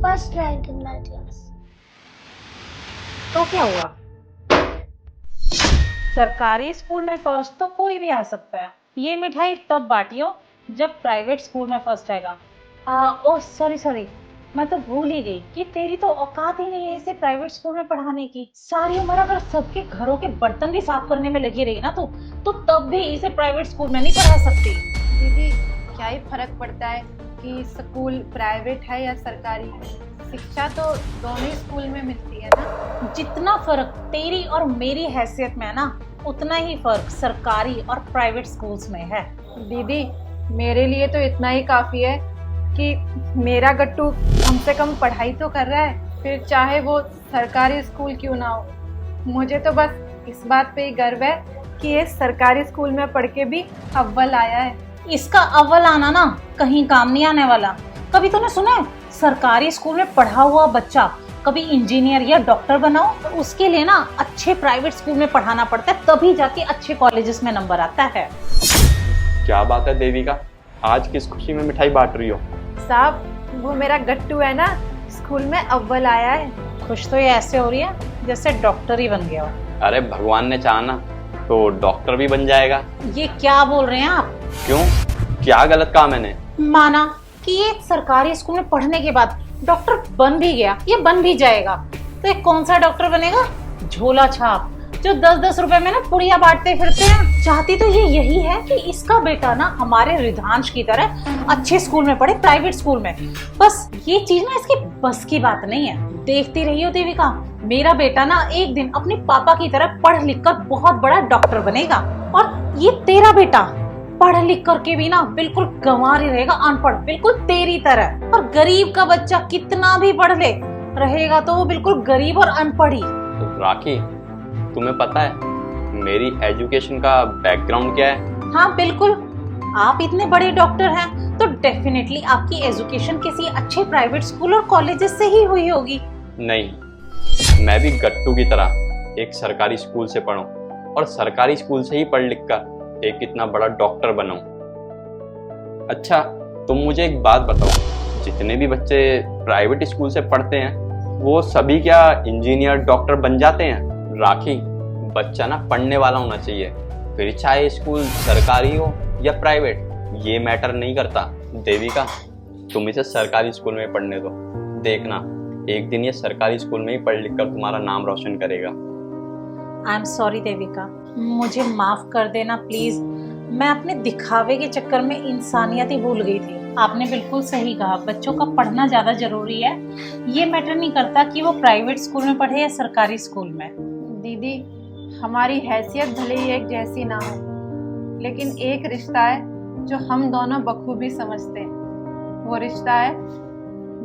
First rank in my class. तो क्या हुआ? सरकारी स्कूल में फर्स्ट तो कोई भी आ सकता है। ये मिठाई तब बांटियो जब प्राइवेट स्कूल में फर्स्ट आएगा। ओह सॉरी सॉरी, मैं तो भूल ही गई कि तेरी तो औकात ही नहीं है इसे प्राइवेट स्कूल में पढ़ाने की। सारी उम्र अगर सबके घरों के बर्तन भी साफ करने में लगी रही ना तो तब भी इसे प्राइवेट स्कूल में नहीं पढ़ा सकती। दीदी क्या ही फर्क पड़ता है कि स्कूल प्राइवेट है या सरकारी है, शिक्षा तो दोनों ही स्कूल में मिलती है ना। जितना फर्क तेरी और मेरी हैसियत में है ना, उतना ही फर्क सरकारी और प्राइवेट स्कूल्स में है। दीदी मेरे लिए तो इतना ही काफी है कि मेरा गट्टू कम से कम पढ़ाई तो कर रहा है, फिर चाहे वो सरकारी स्कूल क्यों ना हो। मुझे तो बस इस बात पे ही गर्व है कि ये सरकारी स्कूल में पढ़ के भी अव्वल आया है। इसका अव्वल आना ना कहीं काम नहीं आने वाला। कभी तूने सुना है सरकारी स्कूल में पढ़ा हुआ बच्चा कभी इंजीनियर या डॉक्टर बनाओ? तो उसके लिए ना अच्छे प्राइवेट स्कूल में पढ़ाना पड़ता है, तभी जाके अच्छे कॉलेजेस में नंबर आता है। क्या बात है देविका, आज किस खुशी में मिठाई बांट रही हो? साहब वो मेरा गट्टू है ना, स्कूल में अव्वल आया है। खुश तो ये ऐसे हो रही है जैसे डॉक्टर ही बन गया हो। अरे भगवान ने चाहा ना तो डॉक्टर भी बन जाएगा। ये क्या बोल रहे हैं आप? क्यों, क्या गलत कहा मैंने? माना कि ये सरकारी स्कूल में पढ़ने के बाद डॉक्टर बन भी गया, ये बन भी जाएगा, तो ये कौन सा डॉक्टर बनेगा? झोला छाप जो 10-10 रुपए में ना पुड़िया बांटते फिरते हैं। चाहती तो ये यही है कि इसका बेटा ना हमारे रिधांश की तरह अच्छे स्कूल में पढ़े, प्राइवेट स्कूल में। बस ये चीज ना इसकी बस की बात नहीं है। देखती रही हो देविका, मेरा बेटा ना एक दिन अपने पापा की तरह पढ़ लिख कर बहुत बड़ा डॉक्टर बनेगा। और ये तेरा बेटा पढ़ लिख करके भी ना बिल्कुल गंवार ही रहेगा, अनपढ़, बिल्कुल तेरी तरह। और गरीब का बच्चा कितना भी पढ़ ले रहेगा तो वो बिल्कुल गरीब और अनपढ़ ही। तो राखी, तुम्हें पता है मेरी एजुकेशन का बैकग्राउंड क्या है? हाँ बिल्कुल, आप इतने बड़े डॉक्टर हैं तो डेफिनेटली आपकी एजुकेशन किसी अच्छे प्राइवेट स्कूल और कॉलेजेस से ही हुई होगी। नहीं, मैं भी गट्टू की तरह एक सरकारी स्कूल से पढ़ूं और सरकारी स्कूल से ही पढ़ लिख कर एक इतना बड़ा डॉक्टर बनूं। अच्छा, तुम मुझे एक बात बताओ, जितने भी बच्चे प्राइवेट स्कूल से पढ़ते हैं वो सभी क्या इंजीनियर डॉक्टर बन जाते हैं? राखी, बच्चा ना पढ़ने वाला होना चाहिए, फिर चाहे स्कूल सरकारी हो या प्राइवेट, ये मैटर नहीं करता। देविका, तुम इसे सरकारी स्कूल में पढ़ने दो, देखना एक दिन ये सरकारी स्कूल में ही पढ़ लिख कर तुम्हारा नाम रोशन करेगा। आई एम सॉरी देविका, मुझे माफ कर देना प्लीज। मैं अपने दिखावे के चक्कर में इंसानियत ही भूल गई थी। आपने बिल्कुल सही कहा, बच्चों का पढ़ना ज्यादा जरूरी है। ये मैटर नहीं करता कि वो प्राइवेट स्कूल में पढ़े या सरकारी स्कूल में। दीदी हमारी हैसियत भले ही एक जैसी ना हो, लेकिन एक रिश्ता है जो हम दोनों बखूबी समझते हैं। वो रिश्ता है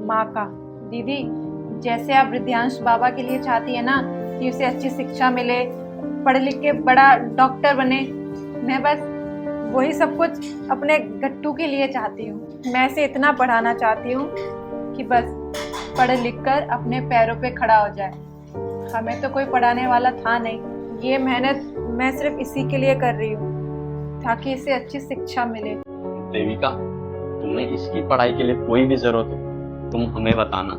माँ का। दीदी जैसे आप रिद्धांश बाबा के लिए चाहती है ना कि उसे अच्छी शिक्षा मिले, पढ़ लिख के बड़ा डॉक्टर बने, मैं बस वही सब कुछ अपने गट्टू के लिए चाहती हूँ। मैं इसे इतना पढ़ाना चाहती हूँ कि बस पढ़ लिख कर अपने पैरों पे खड़ा हो जाए। हमें तो कोई पढ़ाने वाला था नहीं, ये मेहनत मैं सिर्फ इसी के लिए कर रही हूँ ताकि इसे अच्छी शिक्षा मिले। देविका, तुम्हें इसकी पढ़ाई के लिए कोई भी जरूरत हो तुम हमें बताना।